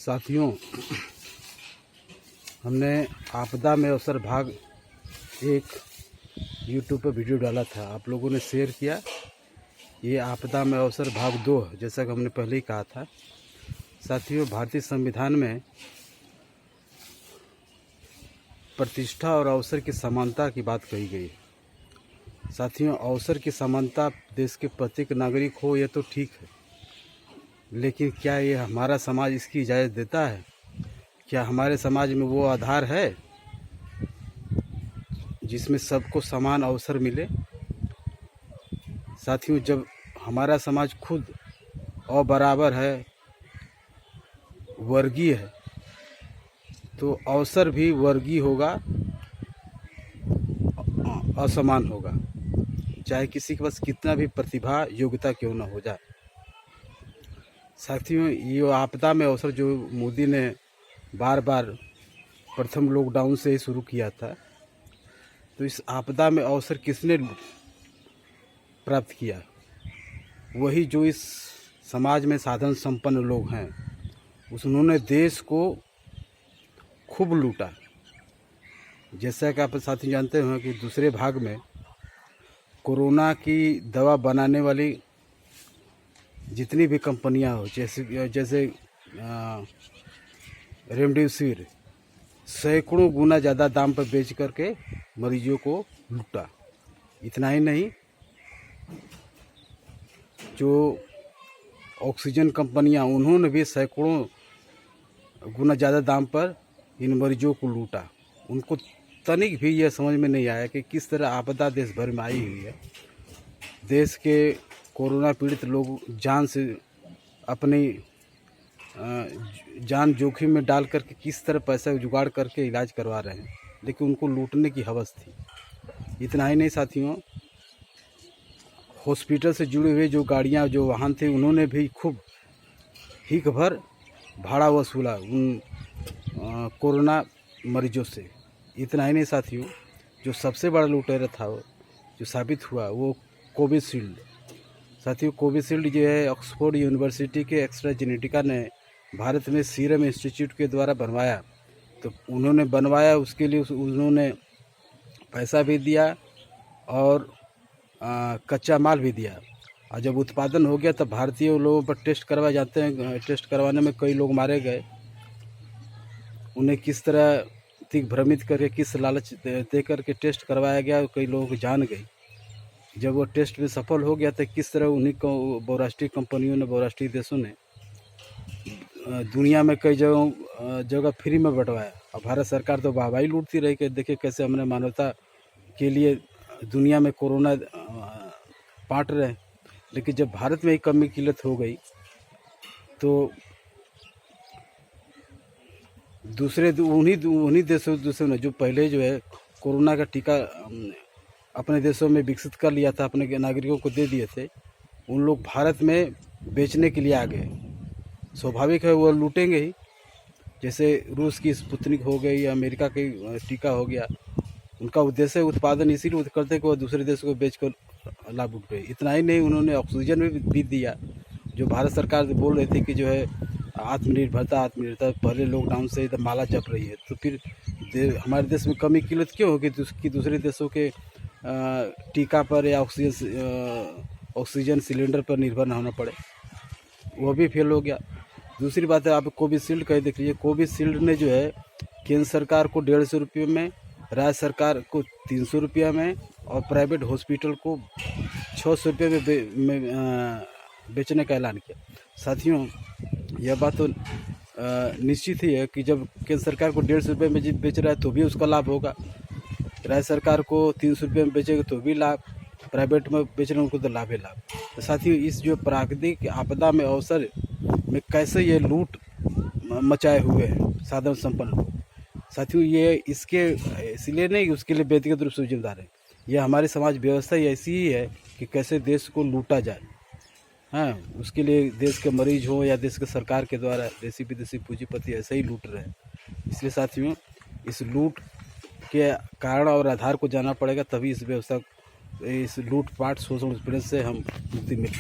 साथियों, हमने आपदा में अवसर भाग एक यूट्यूब पर वीडियो डाला था, आप लोगों ने शेयर किया। ये आपदा में अवसर भाग 2 जैसा कि हमने पहले ही कहा था। साथियों, भारतीय संविधान में प्रतिष्ठा और अवसर की समानता की बात कही गई है। साथियों, अवसर की समानता देश के प्रत्येक नागरिक हो यह तो ठीक है, लेकिन क्या ये हमारा समाज इसकी इजाज़त देता है? क्या हमारे समाज में वो आधार है जिसमें सबको समान अवसर मिले? साथियों, जब हमारा समाज खुद अबराबर है, वर्गीय है, तो अवसर भी वर्गीय होगा, असमान होगा, चाहे किसी के पास कितना भी प्रतिभा योग्यता क्यों न हो जाए। साथियों, ये आपदा में अवसर जो मोदी ने बार बार प्रथम लॉकडाउन से ही शुरू किया था, तो इस आपदा में अवसर किसने प्राप्त किया? वही जो इस समाज में साधन संपन्न लोग हैं। उन्होंने देश को खूब लूटा। जैसा कि आप साथी जानते हैं कि दूसरे भाग में कोरोना की दवा बनाने वाली जितनी भी कंपनियां हो, जैसे रेमडेसिविर सैकड़ों गुना ज़्यादा दाम पर बेच करके मरीजों को लूटा। इतना ही नहीं, जो ऑक्सीजन कंपनियां उन्होंने भी सैकड़ों गुना ज़्यादा दाम पर इन मरीजों को लूटा। उनको तनिक भी यह समझ में नहीं आया कि किस तरह आपदा देश भर में आई हुई है। देश के कोरोना पीड़ित लोग जान से अपनी जान जोखिम में डाल करके किस तरह पैसा जुगाड़ करके इलाज करवा रहे हैं, लेकिन उनको लूटने की हवस थी। इतना ही नहीं साथियों, हॉस्पिटल से जुड़े हुए जो गाड़ियां, जो वाहन थे, उन्होंने भी खूब हिक भर भाड़ा वसूला उन कोरोना मरीजों से। इतना ही नहीं साथियों, जो सबसे बड़ा लुटेरा था जो साबित हुआ वो कोविशील्ड। साथियों, कोविशील्ड जो है ऑक्सफोर्ड यूनिवर्सिटी के एस्ट्राजेनेटिका ने भारत में सीरम इंस्टीट्यूट के द्वारा बनवाया। तो उन्होंने बनवाया, उसके लिए उन्होंने पैसा भी दिया और कच्चा माल भी दिया। और जब उत्पादन हो गया तब भारतीय लोगों पर टेस्ट करवाए जाते हैं। टेस्ट करवाने में कई लोग मारे गए। उन्हें किस तरह दिग्भ्रमित करके, किस लालच दे करके टेस्ट करवाया गया, कई लोगों की जान गई। जब वो टेस्ट में सफल हो गया तो किस तरह उन्हीं को बहुराष्ट्रीय कंपनियों ने, बहुराष्ट्रीय देशों ने दुनिया में कई जगह फ्री में बंटवाया। और भारत सरकार तो वाहवाही लूटती रही कि देखिए कैसे हमने मानवता के लिए दुनिया में कोरोना बांट रहे हैं। लेकिन जब भारत में ही कमी किल्लत हो गई तो उन्हीं देशों ने जो पहले जो है कोरोना का टीका अपने देशों में विकसित कर लिया था, अपने नागरिकों को दे दिए थे, उन लोग भारत में बेचने के लिए आ गए। स्वाभाविक है वो लूटेंगे ही। जैसे रूस की स्पुतनिक हो गई या अमेरिका की टीका हो गया, उनका उद्देश्य उत्पादन इसीलिए करते कि वो दूसरे देशों को बेचकर लाभ उठाए। इतना ही नहीं, उन्होंने ऑक्सीजन भी दिया। जो भारत सरकार बोल रही थी कि जो है आत्मनिर्भरता पहले लॉकडाउन से एकदम माला जप रही है, तो फिर हमारे देश में कमी किल्लत क्यों होगी कि दूसरे देशों के टीका पर या ऑक्सीजन सिलेंडर पर निर्भर न होना पड़े। वो भी फेल हो गया। दूसरी बात है, आप कोविशील्ड का देख लीजिए। कोविशील्ड ने जो है केंद्र सरकार को 150 रुपये में, राज्य सरकार को 300 रुपया में और प्राइवेट हॉस्पिटल को 600 रुपये में बेचने का ऐलान किया। साथियों, यह बात तो निश्चित ही है कि जब केंद्र सरकार को 150 रुपये में बेच रहा है तो भी उसका लाभ होगा, राज्य सरकार को 300 रुपये में बेचेगा तो भी लाभ, प्राइवेट में बेच रहे हैं उनको तो लाभ ही लाभ। तो साथियों, इस जो प्राकृतिक आपदा में अवसर में कैसे ये लूट मचाए हुए हैं साधन संपन्न लोग। साथियों, ये इसके इसलिए नहीं, उसके लिए व्यक्तिगत रूप से जिम्मेदार है। यह हमारी समाज व्यवस्था ही ऐसी ही है कि कैसे देश को लूटा जाए। हाँ, उसके लिए देश के मरीज हो या देश के सरकार के द्वारा देसी विदेशी पूंजीपति ऐसे ही लूट रहे हैं। इसलिए साथियों, इस लूट के कारण और आधार को जानना पड़ेगा, तभी इस व्यवस्था, इस लूटपाट, शोषण, उत्पीड़न से हम मुक्ति मिल